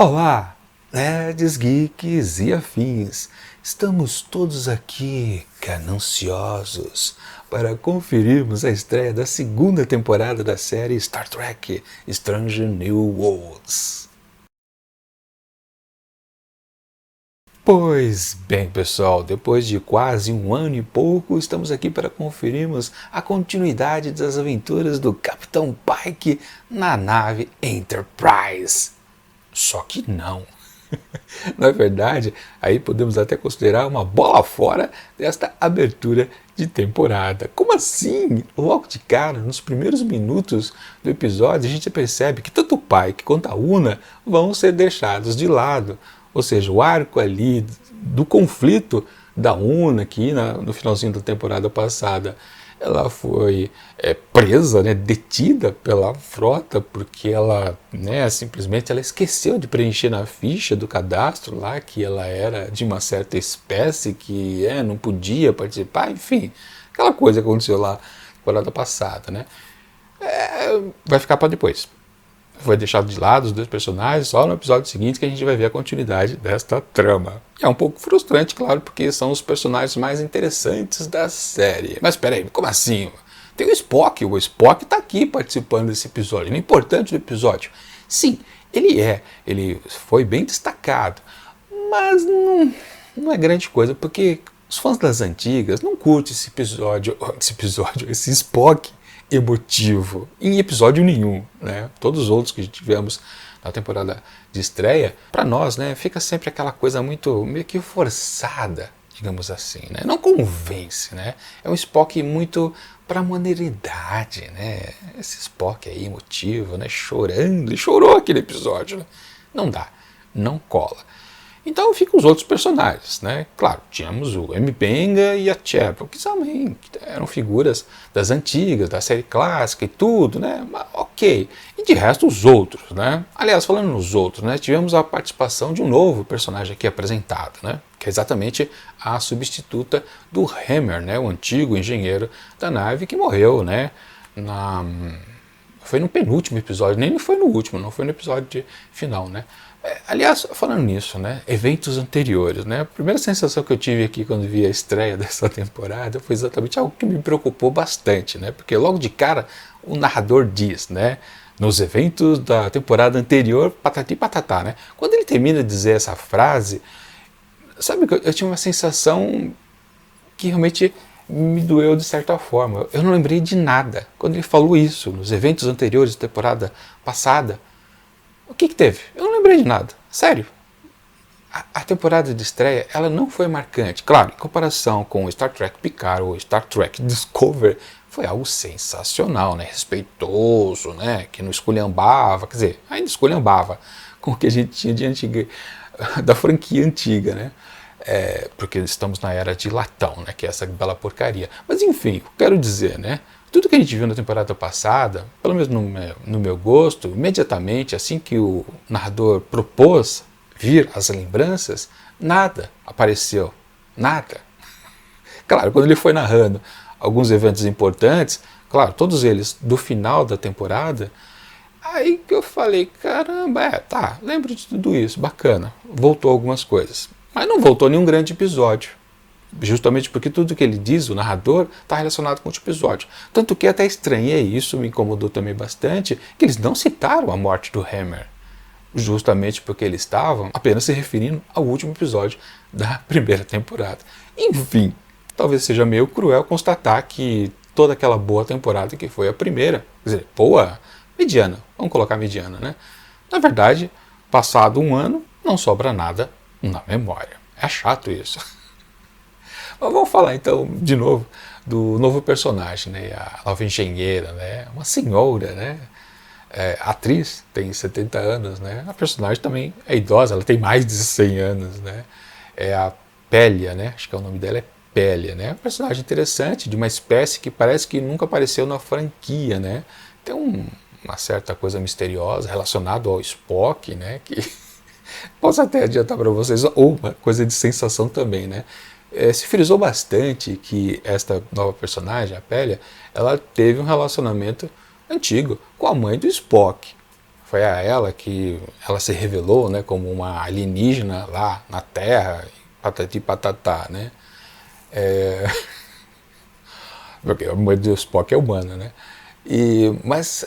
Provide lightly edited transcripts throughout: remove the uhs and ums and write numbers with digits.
Olá, nerds, geeks e afins. Estamos todos aqui gananciosos para conferirmos a estreia da segunda temporada da série Star Trek Strange New Worlds. Pois bem, pessoal, depois de quase um ano e pouco, estamos aqui para conferirmos a continuidade das aventuras do Capitão Pike na nave Enterprise. Só que não. Na verdade, aí podemos até considerar uma bola fora desta abertura de temporada. Como assim? Logo de cara, nos primeiros minutos do episódio, a gente percebe que tanto o Pike quanto a Una vão ser deixados de lado. Ou seja, o arco ali do conflito da Una, que no finalzinho da temporada passada ela foi presa, detida pela frota, porque ela simplesmente ela esqueceu de preencher na ficha do cadastro lá que ela era de uma certa espécie que não podia participar, enfim, aquela coisa que aconteceu lá na temporada passada, vai ficar para depois. Foi deixado de lado os dois personagens, só no episódio seguinte que a gente vai ver a continuidade desta trama. É um pouco frustrante, claro, porque são os personagens mais interessantes da série. Mas peraí, como assim? Tem o Spock tá aqui participando desse episódio, ele é importante do episódio. Sim, ele foi bem destacado, mas não é grande coisa, porque os fãs das antigas não curtem esse Spock emotivo em episódio nenhum, Todos os outros que tivemos na temporada de estreia, para nós, fica sempre aquela coisa meio que forçada, digamos assim, Não convence, É um Spock muito para maneiridade, Esse Spock aí emotivo, chorando, e chorou aquele episódio, Não dá, não cola. Então ficam os outros personagens, Claro, tínhamos o M'Benga e a Chapel, que também eram figuras das antigas, da série clássica e tudo, Mas, ok. E de resto os outros, Aliás, falando nos outros, tivemos a participação de um novo personagem aqui apresentado, Que é exatamente a substituta do Hammer, o antigo engenheiro da nave que morreu, Foi no penúltimo episódio, nem foi no último, não foi no episódio final, Aliás, falando nisso, eventos anteriores, A primeira sensação que eu tive aqui quando vi a estreia dessa temporada foi exatamente algo que me preocupou bastante, Porque logo de cara o narrador diz, nos eventos da temporada anterior, patati patatá, Quando ele termina de dizer essa frase, sabe que eu tinha uma sensação que realmente me doeu de certa forma. Eu não lembrei de nada quando ele falou isso nos eventos anteriores da temporada passada. O que teve? Eu não lembrei de nada. Sério. A temporada de estreia, ela não foi marcante. Claro, em comparação com Star Trek Picard ou Star Trek Discovery, foi algo sensacional, respeitoso, que não esculhambava, quer dizer, ainda esculhambava com o que a gente tinha de antiga, da franquia antiga, porque estamos na era de latão, que é essa bela porcaria. Mas enfim, eu quero dizer, tudo que a gente viu na temporada passada, pelo menos no meu gosto, imediatamente, assim que o narrador propôs vir as lembranças, nada apareceu. Nada. Claro, quando ele foi narrando alguns eventos importantes, claro, todos eles do final da temporada, aí que eu falei, caramba, lembro de tudo isso, bacana, voltou algumas coisas. Mas não voltou nenhum grande episódio. Justamente porque tudo que ele diz, o narrador, está relacionado com o episódio. Tanto que até estranhei, isso me incomodou também bastante, que eles não citaram a morte do Hammer. Justamente porque eles estavam apenas se referindo ao último episódio da primeira temporada. Enfim, talvez seja meio cruel constatar que toda aquela boa temporada que foi a primeira, quer dizer, boa, mediana, vamos colocar mediana, Na verdade, passado um ano, não sobra nada na memória. É chato isso. Mas vamos falar então, de novo, do novo personagem, a nova engenheira, uma senhora, atriz, tem 70 anos, A personagem também é idosa, ela tem mais de 100 anos, É a Pelia, acho que o nome dela é Pelia, Um personagem interessante, de uma espécie que parece que nunca apareceu na franquia, Tem uma certa coisa misteriosa relacionada ao Spock, que posso até adiantar para vocês, ou uma coisa de sensação também, se frisou bastante que esta nova personagem, a Pelia, ela teve um relacionamento antigo com a mãe do Spock. Foi a ela que ela se revelou, né, como uma alienígena lá na Terra, patati patatá, né? Porque a mãe do Spock é humana, né? Mas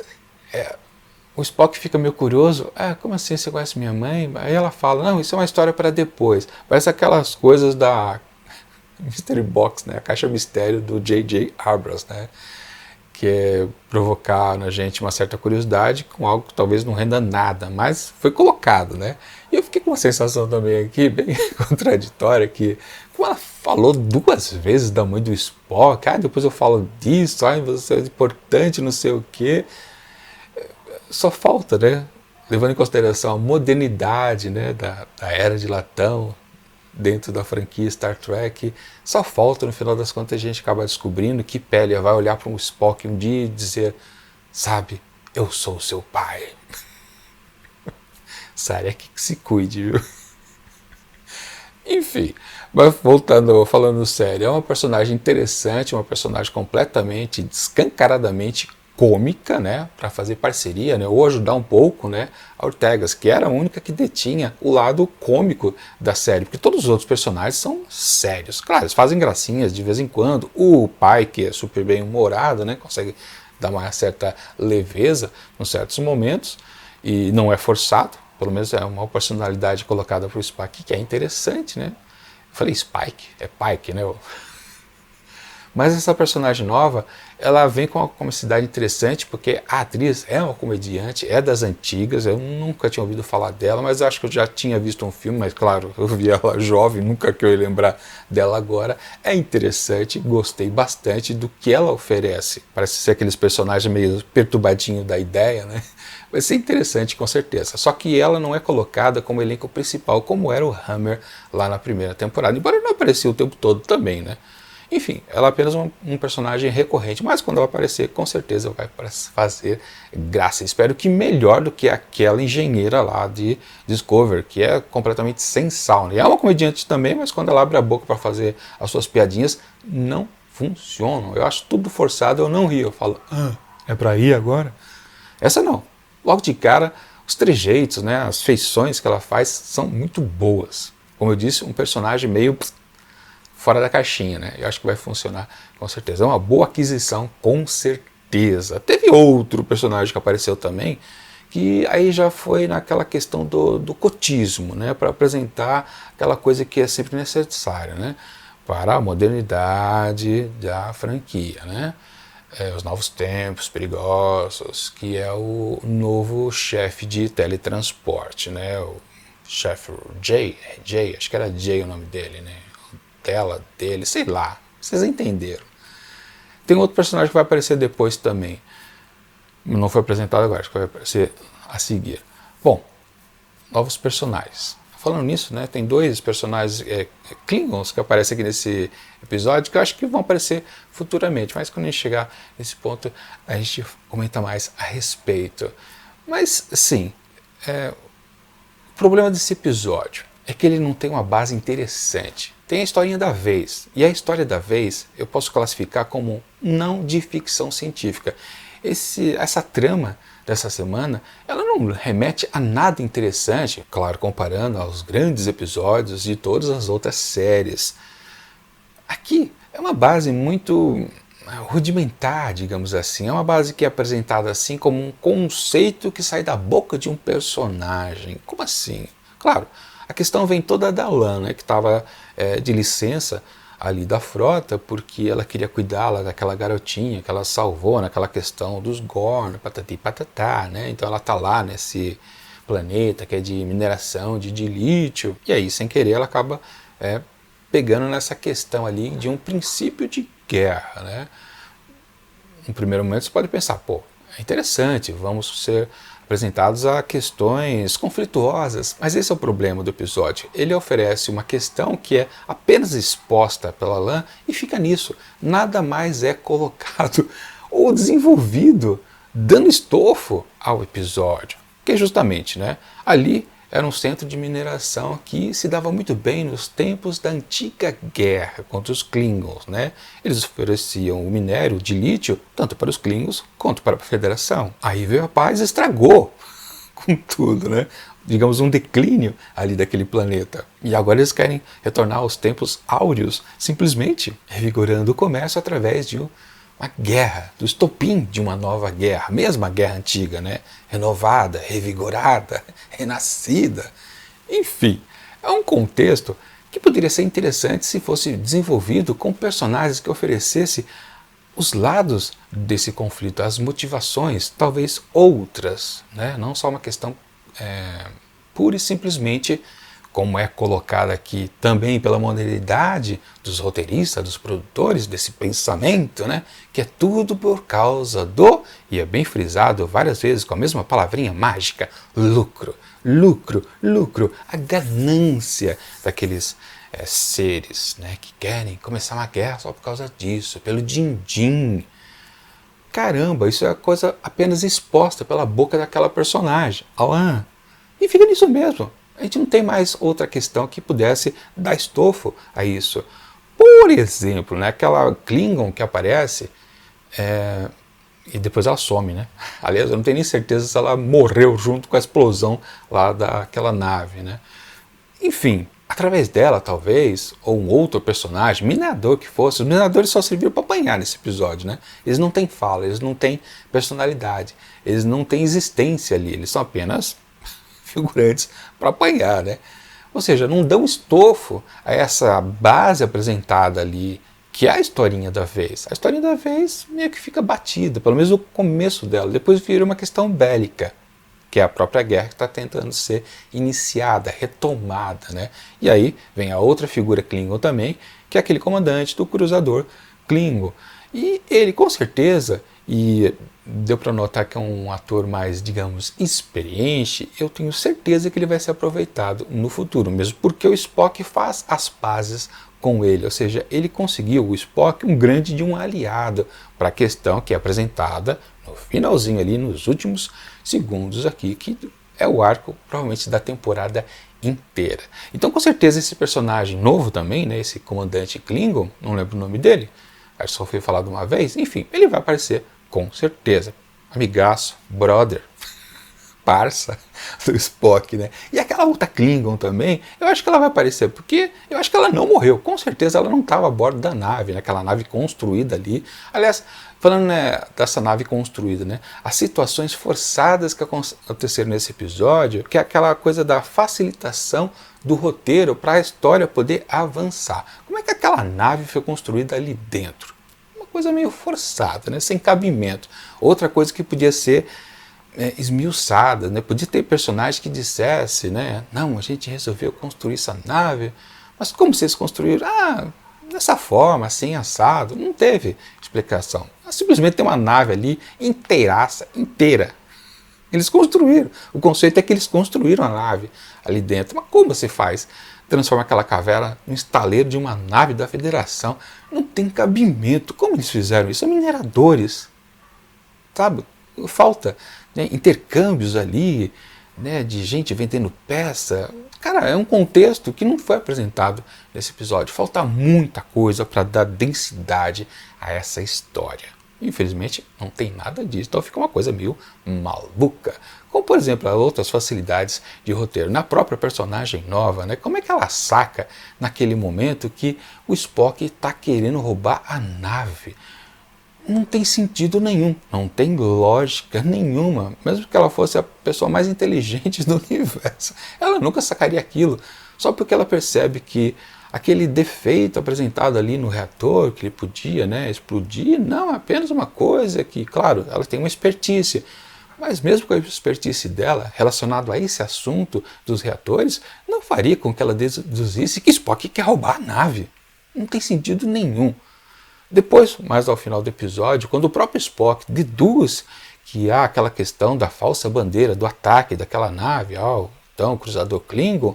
o Spock fica meio curioso. Como assim você conhece minha mãe? Aí ela fala, não, isso é uma história para depois. Parece aquelas coisas da Mystery Box, né? A caixa mistério do J.J. Abrams, né? Que é provocar na gente uma certa curiosidade com algo que talvez não renda nada, mas foi colocado, né? E eu fiquei com uma sensação também aqui, bem contraditória, que como ela falou 2 vezes da mãe do Spock, depois eu falo disso, você é importante, não sei o quê. Só falta, né? Levando em consideração a modernidade, né, da era de latão, dentro da franquia Star Trek, só falta, no final das contas, a gente acaba descobrindo que Pelia vai olhar para um Spock um dia e dizer, sabe, eu sou seu pai. Sarek que se cuide, viu? Enfim, mas voltando, falando sério, é uma personagem interessante, uma personagem completamente, descancaradamente cômica, né, para fazer parceria, né, ou ajudar um pouco, né, a Ortegas, que era a única que detinha o lado cômico da série, porque todos os outros personagens são sérios. Claro, eles fazem gracinhas de vez em quando. O pai, que é super bem humorado, né, consegue dar uma certa leveza em certos momentos e não é forçado. Pelo menos é uma personalidade colocada para o Spock que é interessante, né? Eu falei Spike, é Pike, né? Mas essa personagem nova, ela vem com uma comicidade interessante, porque a atriz é uma comediante, é das antigas, eu nunca tinha ouvido falar dela, mas acho que eu já tinha visto um filme, mas claro, eu vi ela jovem, nunca que eu ia lembrar dela agora. É interessante, gostei bastante do que ela oferece. Parece ser aqueles personagens meio perturbadinho da ideia, né? Vai ser interessante, com certeza. Só que ela não é colocada como elenco principal, como era o Hammer lá na primeira temporada, embora ele não aparecia o tempo todo também, né? Enfim, ela é apenas um personagem recorrente, mas quando ela aparecer, com certeza vai fazer graça. Espero que melhor do que aquela engenheira lá de Discovery, que é completamente sem sal, né? É uma comediante também, mas quando ela abre a boca para fazer as suas piadinhas, não funcionam. Eu acho tudo forçado, eu não rio. Eu falo, é para rir agora? Essa não. Logo de cara, os trejeitos, né, as feições que ela faz são muito boas. Como eu disse, um personagem meio fora da caixinha, né? Eu acho que vai funcionar com certeza. É uma boa aquisição, com certeza. Teve outro personagem que apareceu também, que aí já foi naquela questão do cotismo, né? Para apresentar aquela coisa que é sempre necessária, né? Para a modernidade da franquia, né? Os novos tempos perigosos, que é o novo chefe de teletransporte, né? O chefe Jay, acho que era Jay o nome dele, né? Dele, sei lá, vocês entenderam. Tem outro personagem que vai aparecer depois também, não foi apresentado agora, acho que vai aparecer a seguir. Bom, novos personagens. Falando nisso, né, tem 2 personagens Klingons que aparecem aqui nesse episódio, que eu acho que vão aparecer futuramente, mas quando a gente chegar nesse ponto, a gente comenta mais a respeito. Mas, sim, o problema desse episódio é que ele não tem uma base interessante. Tem a historinha da vez, e a história da vez eu posso classificar como não de ficção científica. Essa trama dessa semana, ela não remete a nada interessante, claro, comparando aos grandes episódios de todas as outras séries. Aqui é uma base muito rudimentar, digamos assim. É uma base que é apresentada assim como um conceito que sai da boca de um personagem. Como assim? Claro, a questão vem toda da Lana, né, que estava de licença ali da frota, porque ela queria cuidar lá daquela garotinha que ela salvou naquela questão dos Gorn, patati patatá, né? Então ela está lá nesse planeta que é de mineração de lítio, e aí sem querer ela acaba pegando nessa questão ali de um princípio de guerra, né? No primeiro momento você pode pensar, pô, é interessante, vamos ser apresentados a questões conflituosas, mas esse é o problema do episódio. Ele oferece uma questão que é apenas exposta pela Lan e fica nisso. Nada mais é colocado ou desenvolvido, dando estofo ao episódio. Que justamente, né, ali era um centro de mineração que se dava muito bem nos tempos da antiga guerra contra os Klingons, né? Eles ofereciam o minério de lítio tanto para os Klingons quanto para a Federação. Aí veio a paz e estragou com tudo, né? Digamos, um declínio ali daquele planeta. E agora eles querem retornar aos tempos áureos, simplesmente revigorando o comércio através de uma guerra, do estopim de uma nova guerra, a mesma guerra antiga, né? Renovada, revigorada, renascida. Enfim, é um contexto que poderia ser interessante se fosse desenvolvido com personagens que oferecessem os lados desse conflito, as motivações, talvez outras, né? Não só uma questão pura e simplesmente, como é colocada aqui também pela modernidade dos roteiristas, dos produtores, desse pensamento, né? Que é tudo por causa do, e é bem frisado várias vezes com a mesma palavrinha mágica, lucro, lucro, lucro, a ganância daqueles seres, né, que querem começar uma guerra só por causa disso, pelo din-din. Caramba, isso é coisa apenas exposta pela boca daquela personagem, Alan. E fica nisso mesmo. A gente não tem mais outra questão que pudesse dar estofo a isso. Por exemplo, né, aquela Klingon que aparece e depois ela some, né? Aliás, eu não tenho nem certeza se ela morreu junto com a explosão lá daquela nave, né? Enfim, através dela, talvez, ou um outro personagem, minerador que fosse, os mineradores só serviram para apanhar nesse episódio, né? Eles não têm fala, eles não têm personalidade, eles não têm existência ali, eles são apenas figurantes para apanhar, né? Ou seja, não dão estofo a essa base apresentada ali, que é a historinha da vez. A historinha da vez meio que fica batida, pelo menos o começo dela, depois vira uma questão bélica, que é a própria guerra que está tentando ser iniciada, retomada, né? E aí vem a outra figura Klingon também, que é aquele comandante do cruzador Klingon. E ele, com certeza, e deu para notar que é um ator mais, digamos, experiente, eu tenho certeza que ele vai ser aproveitado no futuro, mesmo porque o Spock faz as pazes com ele, ou seja, ele conseguiu, o Spock, um grande de um aliado para a questão que é apresentada no finalzinho ali, nos últimos segundos aqui, que é o arco provavelmente da temporada inteira. Então, com certeza, esse personagem novo também, né, esse comandante Klingon, não lembro o nome dele, acho que só foi falado uma vez, enfim, ele vai aparecer com certeza. Amigaço, brother, parça do Spock, né? E aquela outra Klingon também, eu acho que ela vai aparecer, porque eu acho que ela não morreu, com certeza ela não estava a bordo da nave, né? Aquela nave construída ali. Aliás, falando, né, dessa nave construída, né? As situações forçadas que aconteceram nesse episódio, que é aquela coisa da facilitação do roteiro para a história poder avançar. Como é que aquela nave foi construída ali dentro? Uma coisa meio forçada, né? Sem cabimento. Outra coisa que podia ser esmiuçada, né? Podia ter personagem que dissesse, né? Não, a gente resolveu construir essa nave, mas como vocês construíram? Ah, dessa forma, assim, assado. Não teve explicação. Simplesmente tem uma nave ali inteiraça, inteira. Eles construíram. O conceito é que eles construíram a nave ali dentro. Mas como você faz? Transforma aquela caverna no estaleiro de uma nave da Federação. Não tem cabimento. Como eles fizeram isso? São mineradores. Sabe? Falta, né, intercâmbios ali, né, de gente vendendo peça. Cara, é um contexto que não foi apresentado nesse episódio. Falta muita coisa para dar densidade a essa história. Infelizmente, não tem nada disso, então fica uma coisa meio maluca. Como, por exemplo, as outras facilidades de roteiro. Na própria personagem nova, né, como é que ela saca naquele momento que o Spock está querendo roubar a nave? Não tem sentido nenhum, não tem lógica nenhuma, mesmo que ela fosse a pessoa mais inteligente do universo. Ela nunca sacaria aquilo, só porque ela percebe que aquele defeito apresentado ali no reator, que ele podia, né, explodir, não é apenas uma coisa que, claro, ela tem uma expertise, mas mesmo com a expertise dela, relacionado a esse assunto dos reatores, não faria com que ela deduzisse que Spock quer roubar a nave. Não tem sentido nenhum. Depois, mais ao final do episódio, quando o próprio Spock deduz que há aquela questão da falsa bandeira do ataque daquela nave ao então cruzador Klingon,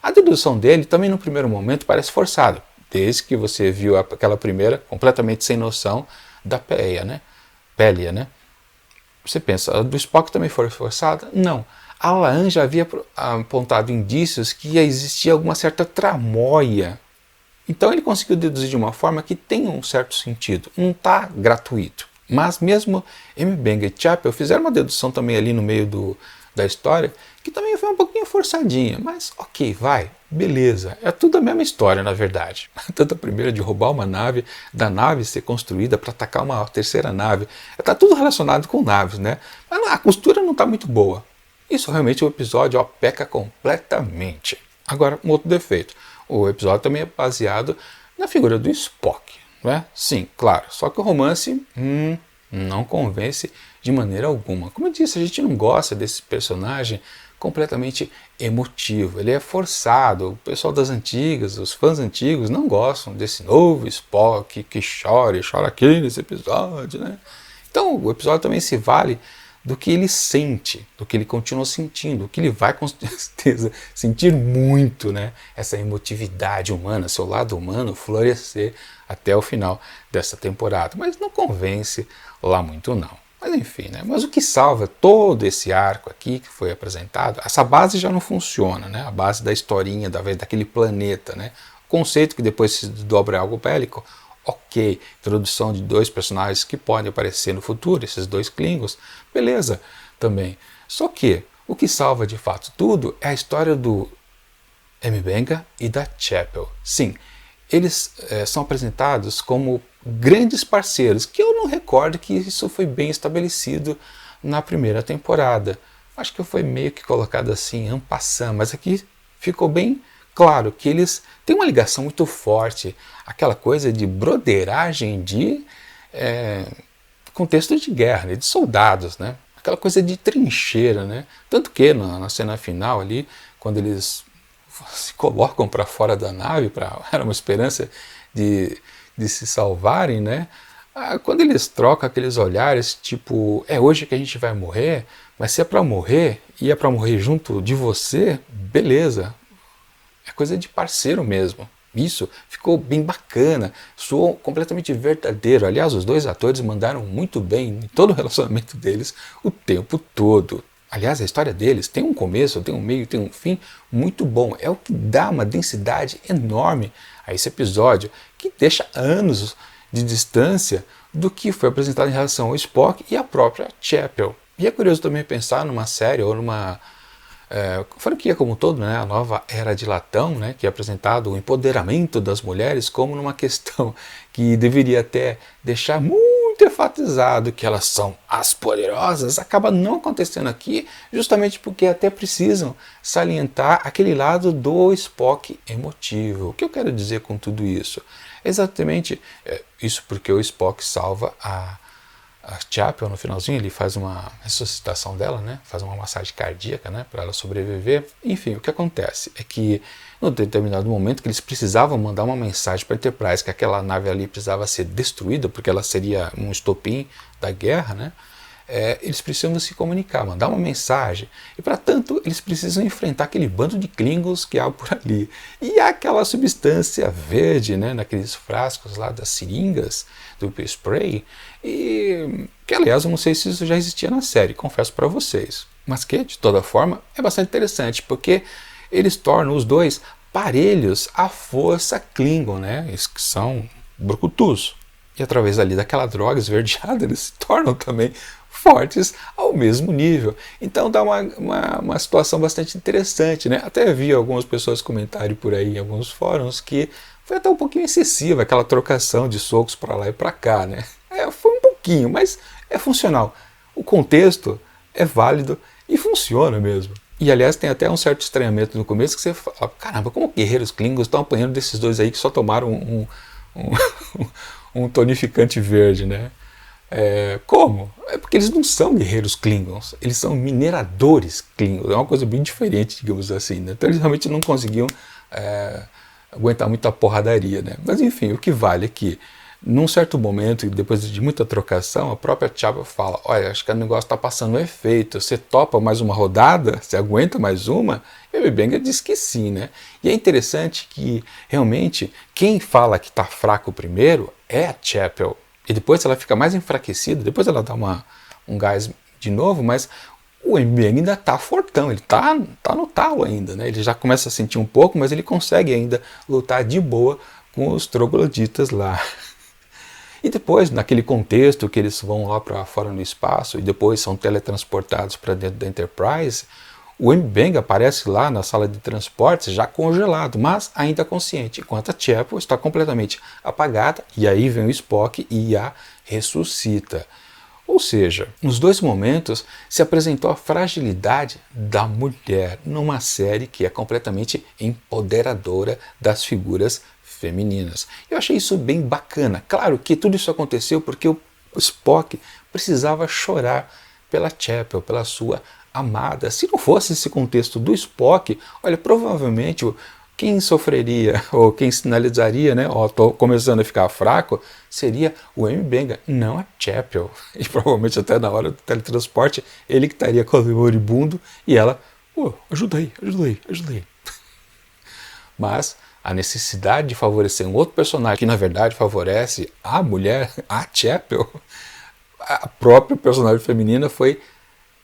a dedução dele também no primeiro momento parece forçada, desde que você viu aquela primeira completamente sem noção da Pélia, né? Você pensa, a do Spock também foi forçada? Não. A Laan já havia apontado indícios que existia alguma certa tramóia. Então ele conseguiu deduzir de uma forma que tem um certo sentido, não está gratuito. Mas mesmo M. Bang e Chapel fizeram uma dedução também ali no meio da história, que também foi um pouquinho forçadinha, mas ok, vai, beleza. É tudo a mesma história, na verdade. Tanto a primeira de roubar uma nave, da nave ser construída para atacar uma terceira nave. Está tudo relacionado com naves, né? Mas a costura não está muito boa. Isso realmente o episódio peca completamente. Agora, um outro defeito. O episódio também é baseado na figura do Spock, né? Sim, claro. Só que o romance não convence de maneira alguma. Como eu disse, a gente não gosta desse personagem completamente emotivo. Ele é forçado. O pessoal das antigas, os fãs antigos, não gostam desse novo Spock que chora aqui nesse episódio, né? Então o episódio também se vale do que ele sente, do que ele continua sentindo, do que ele vai com certeza sentir muito, né? Essa emotividade humana, seu lado humano florescer até o final dessa temporada. Mas não convence lá muito não. Mas enfim, né? Mas o que salva todo esse arco aqui que foi apresentado, essa base já não funciona, né? A base da historinha, daquele planeta, né? O conceito que depois se dobra algo bélico, ok, introdução de dois personagens que podem aparecer no futuro, esses dois Klingons, beleza, também. Só que o que salva de fato tudo é a história do M'Benga e da Chapel. Sim, eles são apresentados como grandes parceiros, que eu não recordo que isso foi bem estabelecido na primeira temporada. Acho que foi meio que colocado assim, en passant, mas aqui ficou bem claro que eles têm uma ligação muito forte, aquela coisa de broderagem de contexto de guerra, né, de soldados, né? Aquela coisa de trincheira, né? Tanto que na cena final ali, quando eles se colocam para fora da nave, era uma esperança de se salvarem, né? Quando eles trocam aqueles olhares, tipo, é hoje que a gente vai morrer, mas se é para morrer, e é para morrer junto de você, beleza. É coisa de parceiro mesmo. Isso ficou bem bacana, soou completamente verdadeiro. Aliás, os dois atores mandaram muito bem em todo o relacionamento deles o tempo todo. Aliás, a história deles tem um começo, tem um meio, tem um fim muito bom. É o que dá uma densidade enorme a esse episódio, que deixa anos de distância do que foi apresentado em relação ao Spock e à própria Chapel. E é curioso também pensar numa série ou numa franquia como um todo, né, a nova Era de Latão, né, que é apresentado o empoderamento das mulheres como numa questão que deveria até deixar muito enfatizado que elas são as poderosas, acaba não acontecendo aqui, justamente porque até precisam salientar aquele lado do Spock emotivo. O que eu quero dizer com tudo isso? Exatamente isso, porque o Spock salva a Chapel no finalzinho, ele faz uma ressuscitação dela, né? Faz uma massagem cardíaca, né? Para ela sobreviver. Enfim, o que acontece é que, num determinado momento, que eles precisavam mandar uma mensagem para a Enterprise, que aquela nave ali precisava ser destruída, porque ela seria um estopim da guerra, né? Eles precisam se comunicar, mandar uma mensagem. E, para tanto, eles precisam enfrentar aquele bando de Klingons que há por ali. E há aquela substância verde, né, naqueles frascos lá das seringas, do spray, e que, aliás, eu não sei se isso já existia na série, confesso para vocês. Mas que, de toda forma, é bastante interessante, porque eles tornam os dois parelhos à força Klingon, né? Eles que são brucutus. E através ali daquela droga esverdeada, eles se tornam também fortes ao mesmo nível. Então dá uma situação bastante interessante, né? Até vi algumas pessoas comentarem por aí em alguns fóruns que foi até um pouquinho excessiva aquela trocação de socos para lá e para cá, né? Foi um pouquinho, mas é funcional. O contexto é válido e funciona mesmo. E aliás tem até um certo estranhamento no começo que você fala, caramba, como guerreiros Klingons estão apanhando desses dois aí que só tomaram um tonificante verde, né? Como? É porque eles não são guerreiros Klingons, eles são mineradores Klingons, é uma coisa bem diferente, digamos assim, né? Então eles realmente não conseguiam aguentar muita porradaria, né? Mas enfim, o que vale é que num certo momento, depois de muita trocação, a própria Chapel fala, olha, acho que o negócio está passando efeito, você topa mais uma rodada? Você aguenta mais uma? E o M'Benga diz que sim, né? E é interessante que, realmente, quem fala que está fraco primeiro é a Chapel. E depois ela fica mais enfraquecida, depois ela dá um gás de novo, mas o M'Benga ainda está fortão, ele tá no talo ainda, né? Ele já começa a sentir um pouco, mas ele consegue ainda lutar de boa com os trogloditas lá. E depois, naquele contexto que eles vão lá para fora no espaço e depois são teletransportados para dentro da Enterprise, o M'Benga aparece lá na sala de transportes já congelado, mas ainda consciente, enquanto a Chapel está completamente apagada, e aí vem o Spock e a ressuscita. Ou seja, nos dois momentos se apresentou a fragilidade da mulher numa série que é completamente empoderadora das figuras femininas. Eu achei isso bem bacana. Claro que tudo isso aconteceu porque o Spock precisava chorar pela Chapel, pela sua amada. Se não fosse esse contexto do Spock, olha, provavelmente quem sofreria ou quem sinalizaria, né, ó, tô começando a ficar fraco, seria o M'Benga, não a Chapel. E provavelmente até na hora do teletransporte, ele que estaria com o moribundo e ela, ajuda aí, ajuda aí, ajuda aí. Mas a necessidade de favorecer um outro personagem que na verdade favorece a mulher, a Chapel, a própria personagem feminina foi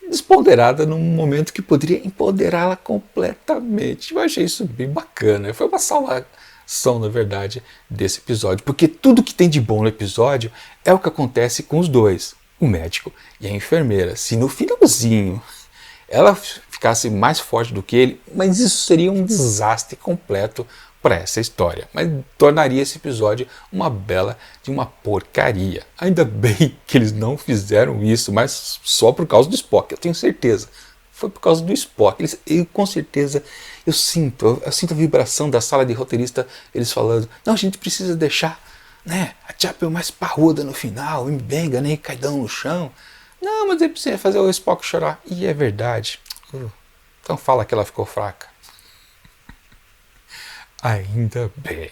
desponderada num momento que poderia empoderá-la completamente. Eu achei isso bem bacana. Foi uma salvação, na verdade, desse episódio, porque tudo que tem de bom no episódio é o que acontece com os dois, o médico e a enfermeira. Se no finalzinho ela ficasse mais forte do que ele, mas isso seria um desastre completo para essa história, mas tornaria esse episódio uma bela de uma porcaria. Ainda bem que eles não fizeram isso, mas só por causa do Spock, eu tenho certeza. Foi por causa do Spock. Com certeza eu sinto a vibração da sala de roteirista, eles falando, não, a gente precisa deixar, né, a Chapel mais parruda no final, o M'Benga, né, caidão no chão. Não, mas ele precisa fazer o Spock chorar. E é verdade. Então fala que ela ficou fraca. Ainda bem.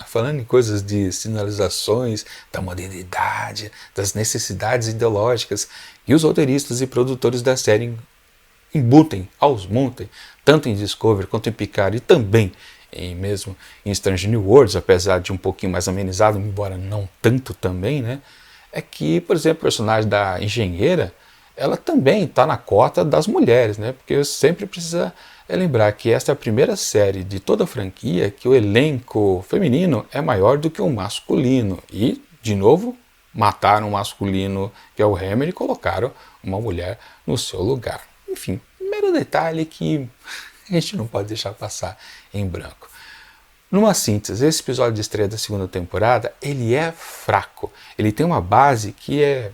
Falando em coisas de sinalizações da modernidade, das necessidades ideológicas, e os roteiristas e produtores da série embutem, aos montem, tanto em Discovery quanto em Picard e também mesmo em Strange New Worlds, apesar de um pouquinho mais amenizado, embora não tanto também, né? É que, por exemplo, o personagem da engenheira, ela também está na cota das mulheres, né? Porque sempre precisa lembrar que esta é a primeira série de toda a franquia que o elenco feminino é maior do que o masculino. E, de novo, mataram o masculino, que é o Hammer, e colocaram uma mulher no seu lugar. Enfim, mero detalhe que a gente não pode deixar passar em branco. Numa síntese, esse episódio de estreia da segunda temporada, ele é fraco. Ele tem uma base que é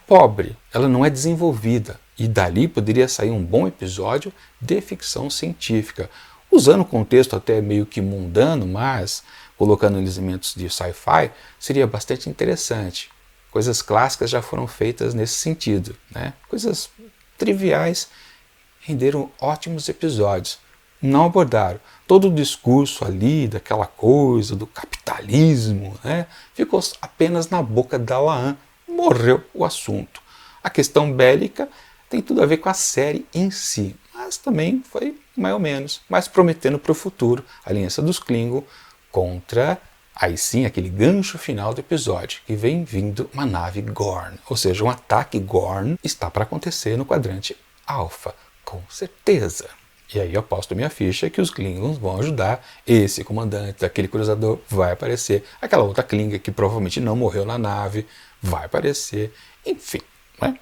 pobre, ela não é desenvolvida. E dali poderia sair um bom episódio de ficção científica, usando o contexto até meio que mundano, mas colocando elementos de sci-fi, seria bastante interessante. Coisas clássicas já foram feitas nesse sentido, né? Coisas triviais renderam ótimos episódios. Não abordaram todo o discurso ali daquela coisa do capitalismo, né? Ficou apenas na boca da La'an, morreu o assunto. A questão bélica tem tudo a ver com a série em si, mas também foi mais ou menos, mas prometendo para o futuro a aliança dos Klingon contra, aí sim, aquele gancho final do episódio, que vem vindo uma nave Gorn, ou seja, um ataque Gorn está para acontecer no quadrante Alpha, com certeza. E aí eu aposto minha ficha que os Klingons vão ajudar, esse comandante, aquele cruzador vai aparecer, aquela outra Klinga que provavelmente não morreu na nave vai aparecer, enfim, né?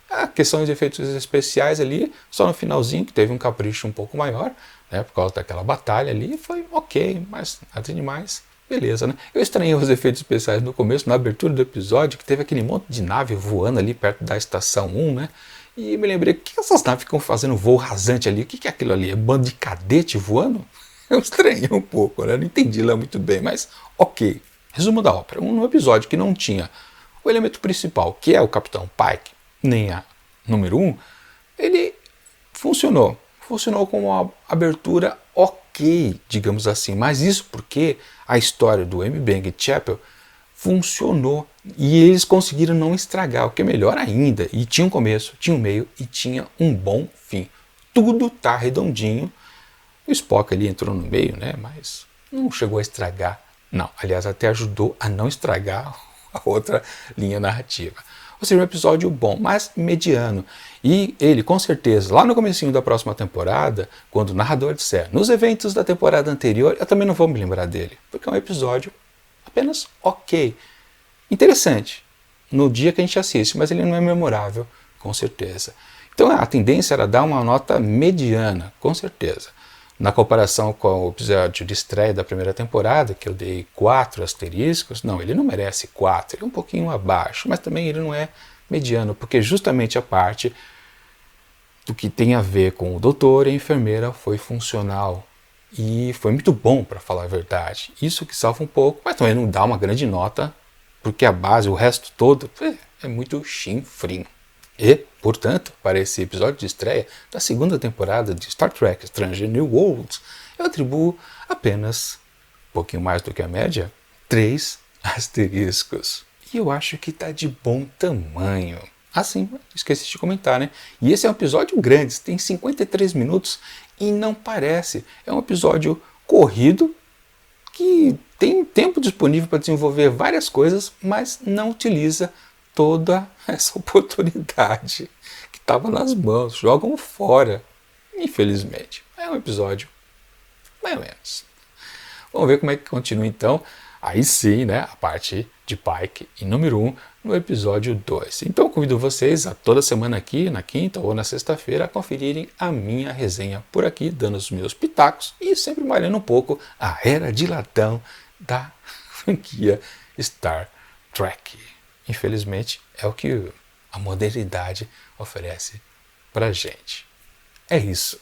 A questão de efeitos especiais ali, só no finalzinho, que teve um capricho um pouco maior, né, por causa daquela batalha ali, foi ok, mas nada demais, beleza, né? Eu estranhei os efeitos especiais no começo, na abertura do episódio, que teve aquele monte de nave voando ali perto da estação 1, né? E me lembrei, o que essas naves ficam fazendo voo rasante ali? O que é aquilo ali? É bando de cadete voando? Eu estranhei um pouco, né? Não entendi lá muito bem, mas ok. Resumo da ópera, um episódio que não tinha o elemento principal, que é o Capitão Pike, nem a número 1, ele funcionou com uma abertura ok, digamos assim, mas isso porque a história do M'Benga e Chapel funcionou e eles conseguiram não estragar, o que é melhor ainda, e tinha um começo, tinha um meio e tinha um bom fim. Tudo tá redondinho. O Spock ali entrou no meio, né, mas não chegou a estragar, não, aliás até ajudou a não estragar a outra linha narrativa. Ou seja, um episódio bom, mas mediano. E ele, com certeza, lá no comecinho da próxima temporada, quando o narrador disser, nos eventos da temporada anterior, eu também não vou me lembrar dele, porque é um episódio apenas ok. interessante no dia que a gente assiste, mas ele não é memorável, com certeza. Então a tendência era dar uma nota mediana, com certeza. Na comparação com o episódio de estreia da primeira temporada, que eu dei 4 asteriscos, não, ele não merece 4, ele é um pouquinho abaixo, mas também ele não é mediano, porque justamente a parte do que tem a ver com o doutor e a enfermeira foi funcional. E foi muito bom, para falar a verdade. Isso que salva um pouco, mas também não dá uma grande nota, porque a base, o resto todo, é muito chinfrim. E, portanto, para esse episódio de estreia da segunda temporada de Star Trek Strange New Worlds, eu atribuo apenas, um pouquinho mais do que a média, 3 asteriscos. E eu acho que está de bom tamanho. Assim, esqueci de comentar, né? E esse é um episódio grande, tem 53 minutos e não parece. É um episódio corrido que tem tempo disponível para desenvolver várias coisas, mas não utiliza toda essa oportunidade que estava nas mãos. Jogam fora, infelizmente. É um episódio mais ou menos. Vamos ver como é que continua então. Aí sim, né, a parte de Pike em número 1 no episódio 2. Então eu convido vocês a toda semana aqui, na quinta ou na sexta-feira, a conferirem a minha resenha por aqui, dando os meus pitacos e sempre malhando um pouco a era de latão da franquia Star Trek. Infelizmente, é o que a modernidade oferece pra gente. É isso.